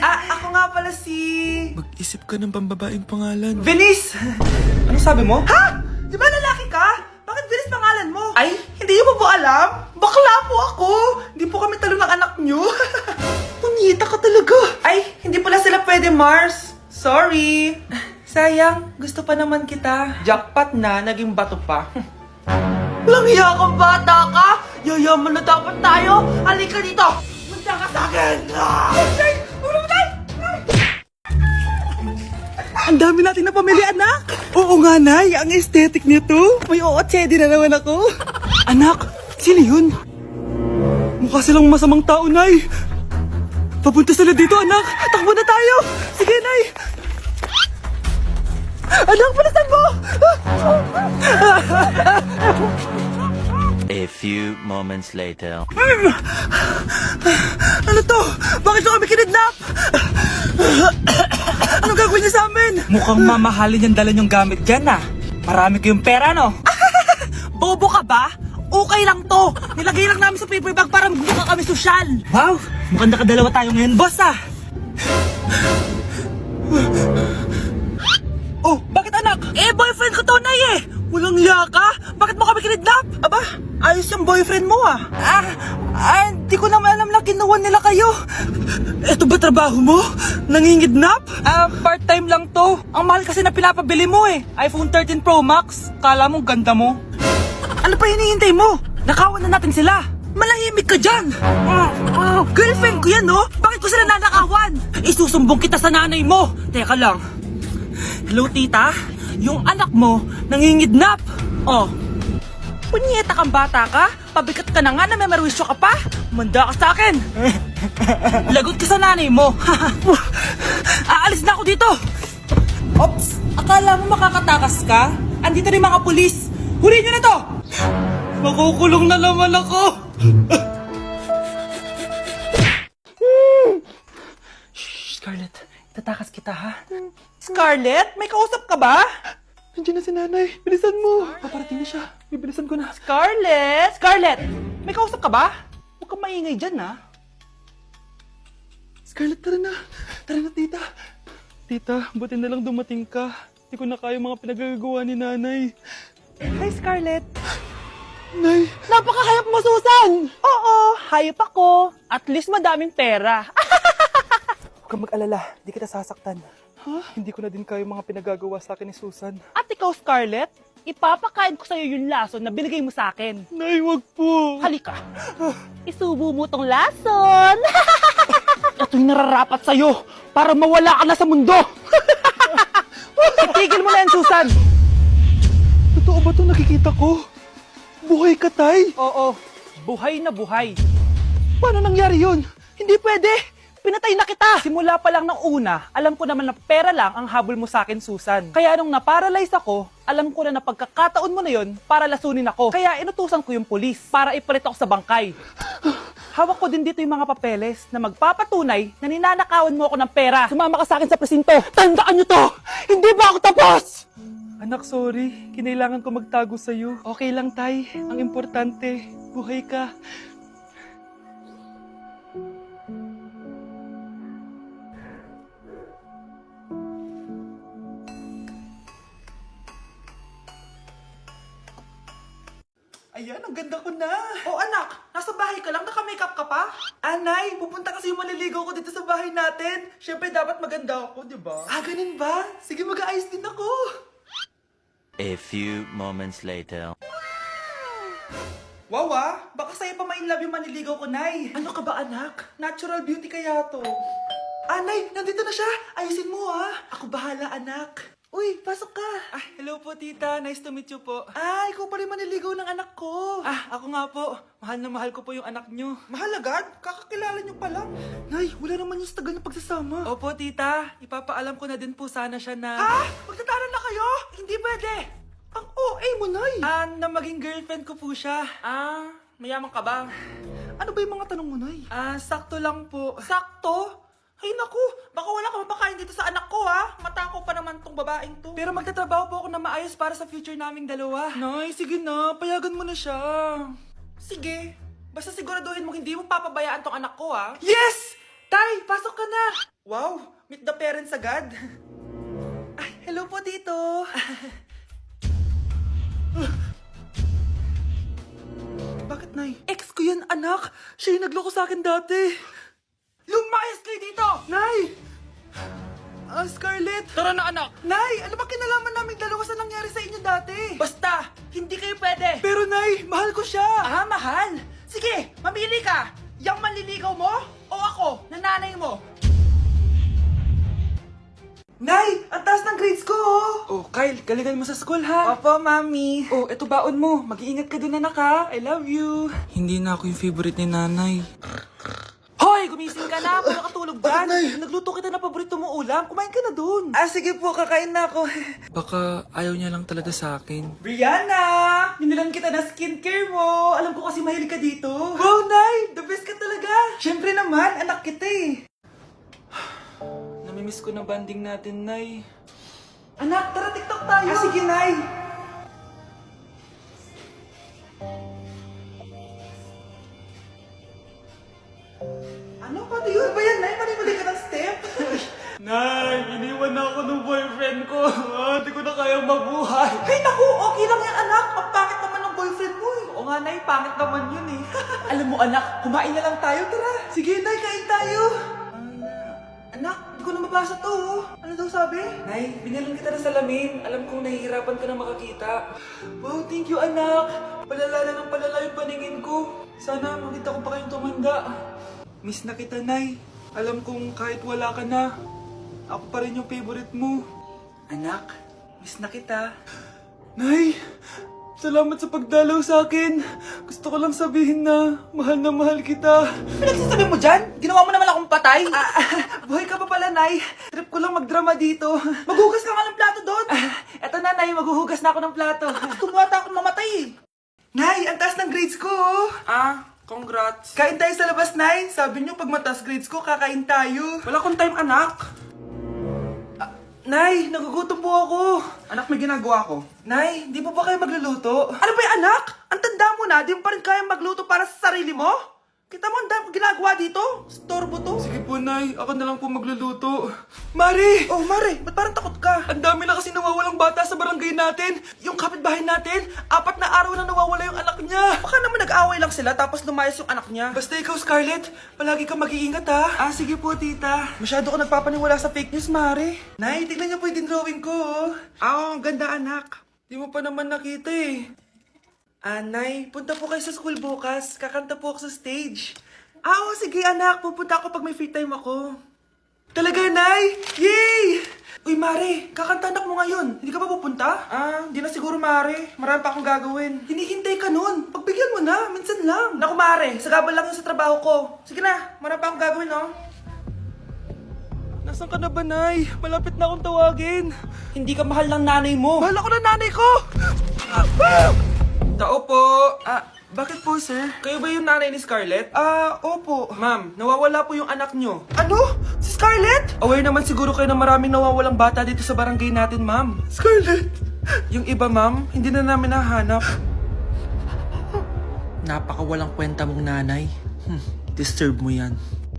Ako nga pala si... Mag-isip ka ng pambabaeng pangalan. Venice! Ano sabi mo? Ha? Di ba lalaki ka? Bakit Venice pangalan mo? Ay, hindi niyo po alam? Bakla po ako! Hindi po kami talo ng anak niyo. Punyita ka talaga. Ay, hindi pala sila pwede, Mars. Sorry. Sayang, gusto pa naman kita. Jackpot na, naging bato pa. Walang hiya kang bata ka! Yayaman na dapat tayo! Halika dito! Manda ka sa akin! Ay! Ay! Ang dami natin na pamilya, anak! Oo nga, Nay. Ang aesthetic nito. May ootsedi na naman ako. Anak, sino yun? Mukha silang masamang tao, Nay. Papunta sila dito, anak. Takbo na tayo. Sige, Nay. Anak, palasan mo! A few moments later. Ano to? Bakit nyo kami kinidnap? Anong gagawin niya sa amin? Mukhang mamahalin yung dala niyong gamit dyan, ah. Marami kayong pera, no? Bobo ka ba? Okay lang to. Nilagay lang namin sa paper bag para mukha kami sosyal. Wow, mukhang nakadalawa tayo ngayon, boss, ah. Oh, bakit anak? Boyfriend ko to, Nay, eh. Walang hiya ka? Bakit mo kami kinidnap? Aba, ayos yung boyfriend mo, ah. Hindi ko naman alam na kinuha nila kayo. Eto ba trabaho mo? Nangingidnap? Part-time lang to. Ang mahal kasi na pinapabili mo, eh. iPhone 13 Pro Max. Kala mo ganda mo. Ano pa hinihintay mo? Nakawan na natin sila. Malahimik ka dyan! Girlfriend ko yan, no? Bakit ko sila nanakawan? Isusumbong kita sa nanay mo. Teka lang. Hello, tita? Yung anak mo, nangingidnap. Oh. Punyeta kang bata ka? Pabigat ka na nga na may marwisyo ka pa? Manda ka sa akin. Lagot ka sa nanay mo. Aalis na ako dito. Ops, akala mo makakatakas ka? Andito rin mga pulis. Huli nyo na to! Makukulong na naman ako. Shh, Scarlett. Itatakas kita, ha? Scarlett, may kausap ka ba? Nandiyan na si nanay. Bilisan mo. Paparating na siya. Bibilisan ko na. Scarlett! Scarlett! May kausap ka ba? Huwag kang maingay dyan, ha? Scarlett, tara na. Tara na, tita. Tita, buti na lang dumating ka. Hindi ko na kaya mga pinagagawa ni nanay. Hi, Scarlett. Nay, Napakahayap mo, Susan! Oo, hayop ako. At least madaming pera. huwag kang mag-alala. Hindi kita sasaktan. Ha? Hindi ko na din kaya mga pinagagawa sa akin ni Susan. At ikaw, Scarlett, ipapakain ko sa'yo yung lason na binigay mo sa akin. Nay, wag po. Halika. Isubo mo tong lason. Ito'y nararapat sa'yo para mawala ka na sa mundo. Itigil mo na yan, Susan. Totoo ba ito nakikita ko? Buhay ka, Tay? Oo, buhay na buhay. Paano nangyari yun? Hindi pwede. Pinatay na kita. Simula pa lang ng una, alam ko naman na pera lang ang habol mo sa akin, Susan. Kaya nung naparalyze ako, alam ko na pagkakataon mo na yon para lasunin ako. Kaya inutusan ko yung pulis para ipalit ako sa bangkay. Hawak ko din dito yung mga papeles na magpapatunay na ninanakawan mo ako ng pera. Sumama ka sa akin sa presinto. Tandaan nyo to! Hindi ba ako tapos? Anak, sorry. Kinailangan ko magtago sa'yo. Okay lang, Tay. Ang importante, buhay ka. Ayan, ang ganda ko na. Oh anak, nasa bahay ka lang, naka-makeup ka pa? Anay, pupunta kasi yung maliligaw ko dito sa bahay natin. Siyempre dapat maganda ako, di ba? Ganun ba? Sige, mag-aayos din ako. A few moments later. Wow baka sa'yo pa ma-inlove yung maniligaw ko, Nay. Ano ka ba, anak? Natural beauty kaya to. Nay, nandito na siya. Ayusin mo, Ako bahala, anak. Uy, pasok ka. Hello po, tita. Nice to meet you po. Ikaw pa rin maniligaw ng anak ko. Ako nga po. Mahal na mahal ko po yung anak nyo. Mahal agad? Kakakilala nyo pa lang. Nay, wala naman yung tagal na pagsasama. Opo, tita. Ipapaalam ko na din po sana siya na... Magtatanan na kayo? Hindi pwede. Ang OA mo, Nay. Na maging girlfriend ko po siya. Mayaman ka ba? Ano ba yung mga tanong mo, Nay? Sakto lang po. Sakto? Ay naku, baka wala ka mapakain dito sa anak ko, Matako pa naman tong babaeng to. Pero magtatrabaho po ako na maayos para sa future naming dalawa. Nay, sige na, payagan mo na siya. Sige, basta siguraduhin mo hindi mo papabayaan tong anak ko, Yes! Nay, pasok ka na. Wow, meet the parents agad. Ay, hello po, Tito. Bakit, Nay? Ex ko yan, anak. Siya yung nagloko sa akin dati. Lumayas kayo dito! Nay! Scarlett! Tara na anak! Nay, ano ba kinalaman namin dalawa sa nangyari sa inyo dati? Basta, hindi kayo pwede. Pero Nay, mahal ko siya. Ah, mahal? Sige, mamili ka. Yang manliligaw mo o ako, na nanay mo? Nay, ang taas ng grades ko, oh. Oh, Kyle, galingan mo sa school, ha? Opo, Mami. Oh, eto baon mo. Mag-iingat ka dun, anak, ha? I love you. Hindi na ako yung favorite ni nanay. Hoy, gumising ka na. Wala katulog dyan. Nagluto kita na paborito mo ulam. Kumain ka na dun. Ah, sige po. Kakain na ako. Baka ayaw niya lang talaga sa akin. Brianna! Ninilan kita na skincare mo. Alam ko kasi mahilig ka dito. Wow, Nay! The best ka talaga. Siyempre naman, anak kita eh. Namimiss ko na banding natin, Nay. Anak, tara TikTok tayo. Ah, sige, Nay. Ano? Paano yun? Ba yan, Nay? Paano ka ng step? Nay, iniwan na ako ng boyfriend ko. Hindi ko na kayang mabuhay. Ay, naku! Okay lang yan, anak. Ang pangit naman ng boyfriend mo eh. Oo nga, Nay. Pangit naman yun eh. Alam mo, anak, kumain na lang tayo. Tara. Sige, Nay. Kain tayo. Anak, hindi ko na mabasa to. Oh. Ano daw sabi? Nay, binalan kita ng salamin. Alam kong nahihirapan ka na makakita. Wow, thank you, anak. Palala na ng palala yung paningin ko. Sana makita ko pa kayong tumanda. Miss na kita, Nay. Alam kong kahit wala ka na, ako pa rin yung favorite mo. Anak, miss na kita. Nay, salamat sa pagdalaw sa akin. Gusto ko lang sabihin na mahal kita. Pinagsasabi mo dyan? Ginawa mo naman akong patay? Buhay ka pa pala, Nay. Trip ko lang magdrama dito. Maghugas ka nga ng plato doon. Eto na, Nay. Maghuhugas na ako ng plato. Tumata akong mamatay eh. Nay, ang taas ng grades ko. Congrats. Kain tayo sa labas, Nay. Sabi niyo pag mataas grades ko, kakain tayo. Wala akong time, anak. Nay, nagugutom po ako. Anak, may ginagawa ko. Nay, di mo ba kayo magluluto? Ano ba yung anak? Ang tanda mo na, di mo pa rin kaya magluto para sa sarili mo? Kita mo ang dami kong ginagawa dito? Storbo to. Sige po, Nay. Ako na lang po magluluto. Mari! Oh, Mari, ba't parang takot ka? Ang dami na kasi nawawalang bata sa barangay natin. Yung kapitbahay natin, 4 na araw na nawawala yung anak niya. Baka naman nag-away lang sila tapos lumayas yung anak niya. Basta ikaw, Scarlett, palagi kang mag-iingat, ha? Sige po, tita. Masyado ko nagpapaniwala sa fake news, Mari. Nay, tignan niyo po yung drawing ko. Ang ganda, anak. Di mo pa naman nakita, eh. Nay, punta po kayo sa school bukas. Kakanta po ako sa stage. Oo, sige anak. Pupunta ako pag may free time ako. Talaga, Nay? Yay! Uy, Mare, kakanta anak mo ngayon. Hindi ka pa pupunta? Hindi na siguro, Mare. Marami pa akong gagawin. Hinihintay ka nun. Pagbigyan mo na, minsan lang. Naku, Mare, sagabal lang yun sa trabaho ko. Sige na, marami pa akong gagawin, no? Nasaan ka na ba, Nay? Malapit na akong tawagin. Hindi ka mahal ng nanay mo. Mahal ako ng nanay ko! Tao po! Bakit po, sir? Kayo ba yung nanay ni Scarlett? Opo. Ma'am, nawawala po yung anak nyo. Ano? Si Scarlett? Aware naman siguro kayo na maraming nawawalang bata dito sa barangay natin, ma'am. Scarlett? Yung iba, ma'am, hindi na namin nahanap. Napakawalang kwenta mong nanay. Disturb mo yan.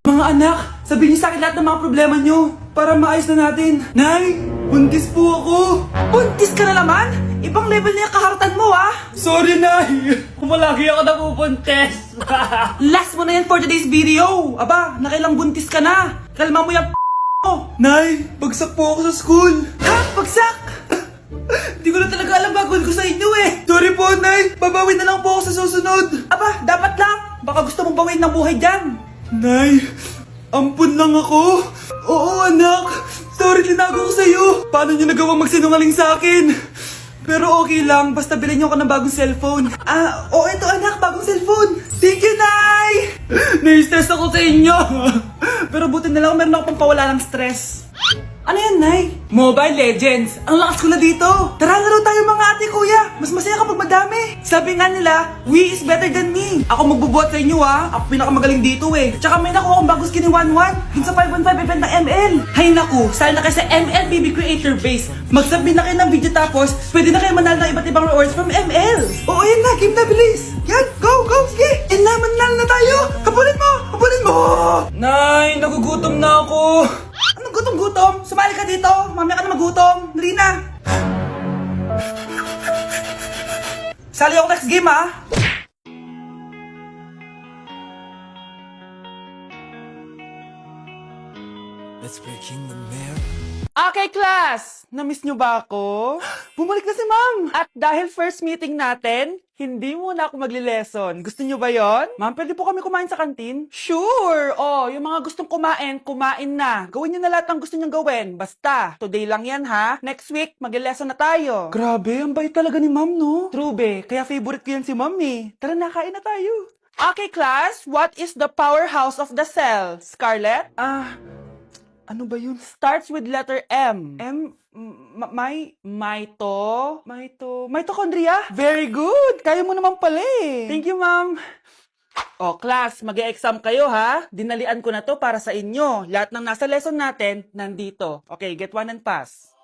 Mga anak, sabihin niyo sa akin lahat ng mga problema niyo para maayos na natin. Nay, buntis po ako! Buntis ka na naman? Ibang level na yung kaharatan mo, ah! Sorry, Nay! Kumalagi ako nabubuntis! Last mo na yan for today's video! Aba, nakailang buntis ka na! Kalma mo yung mo! Nay, bagsak po ako sa school! Ha? Bagsak? Di ko na talaga alam gagawin ko sa inyo eh! Sorry po, Nay! Babawi na lang po ako sa susunod! Aba, dapat lang! Baka gusto mong bawiin ng buhay dyan! Nay, ampun lang ako. Oo, anak. Sorry, tinago ko sa'yo. Paano niyo nagawang magsinungaling sa akin? Pero okay lang, basta bilhin niyo ako ng bagong cellphone. Oo, ito anak, bagong cellphone. Thank you, Nay! Nai-stress ako sa inyo. Pero buti na lang, meron ako pang pawala ng stress. Ano yan, Nay? Mobile Legends. Ang lakas ko na dito. Tara, laro tayo mga ate kuya. Mas masaya kapag madami. Sabi nga nila, we is better than me. Ako magbubuhat sa inyo Ako pinakamagaling dito Tsaka may nakuha akong bagong skin ni 1-1 dun sa 5-on-5 event ng ML. Hay naku, sali na kayo sa ML BB Creator Base. Mag-submit na kayo ng video tapos pwede na kayo manalo ng iba't ibang rewards from ML. Oo, yan na. Game na, bilis. Yan, go, go, sige. And na, manalo na tayo. Habulin mo, habulin mo. Nay, nagugutom na ako. Anong gutom-gutom? Sumali ka dito. Mamaya ka na magutom. Dali na. Sali ako next game Let's breaking the mirror. Okay, class! Na-miss nyo ba ako? Bumalik na si ma'am! At dahil first meeting natin, hindi muna ako magli-lesson. Gusto nyo ba yon? Ma'am, pwede po kami kumain sa kantin? Sure! Oh, yung mga gustong kumain, kumain na. Gawin nyo na lahat ng gusto nyong gawin. Basta, today lang yan ha. Next week, magli-lesson na tayo. Grabe, ang bait talaga ni ma'am, no? True, be. Kaya favorite ko yan si ma'am Tara na, kain na tayo. Okay, class. What is the powerhouse of the cell? Scarlett? Ano ba yun? Starts with letter M. Mitochondria? Very good! Kaya mo naman pala Thank you, ma'am. O, class, mag-e-exam kayo ha. Dinalian ko na to para sa inyo. Lahat ng nasa lesson natin, nandito. Okay, get one and pass.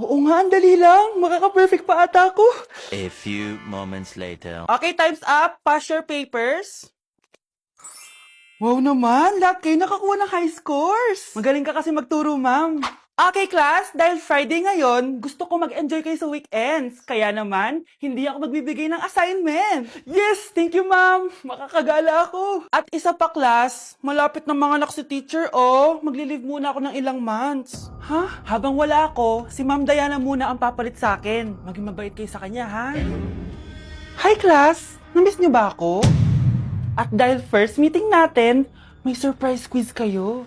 Oo nga, ang dali lang. Makaka-perfect pa ata ako. A few moments later. Okay, time's up. Pass your papers. Wow naman, lahat kayo nakakuha ng high scores. Magaling ka kasi magturo, ma'am. Okay, class, dahil Friday ngayon, gusto ko mag-enjoy kayo sa weekends. Kaya naman, hindi ako magbibigay ng assignment. Yes, thank you, ma'am. Makakagala ako. At isa pa, class, malapit na mga anak si teacher, magli-leave muna ako ng ilang months. Ha? Habang wala ako, si Ma'am Diana muna ang papalit sa akin. Maging mabait kayo sa kanya, ha? Hi, class. Namiss niyo ba ako? At dahil first meeting natin, may surprise quiz kayo.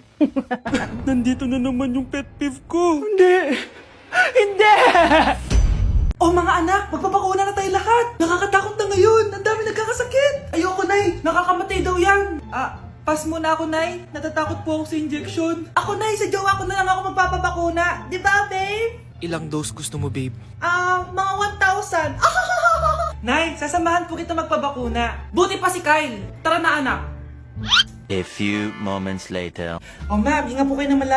Nandito na naman yung pet peeve ko. Hindi! Hindi! Oh mga anak, magpapakuna na tayo lahat. Nakakatakot na ngayon. Ang dami nagkakasakit. Ayoko, Nay. Nakakamatay daw yan. Pass muna ako, Nay. Natatakot po ako sa injection. Ako, Nay. Sa jowa ko na lang ako magpapabakuna. Di ba, babe? Ilang dose gusto mo, babe? Mga 1,000. Nay, sasamahan po kita magpabakuna. Buti pa si Kyle. Tara na, anak. A few moments later. Oh, ma'am, hinga po kayo ng malalim.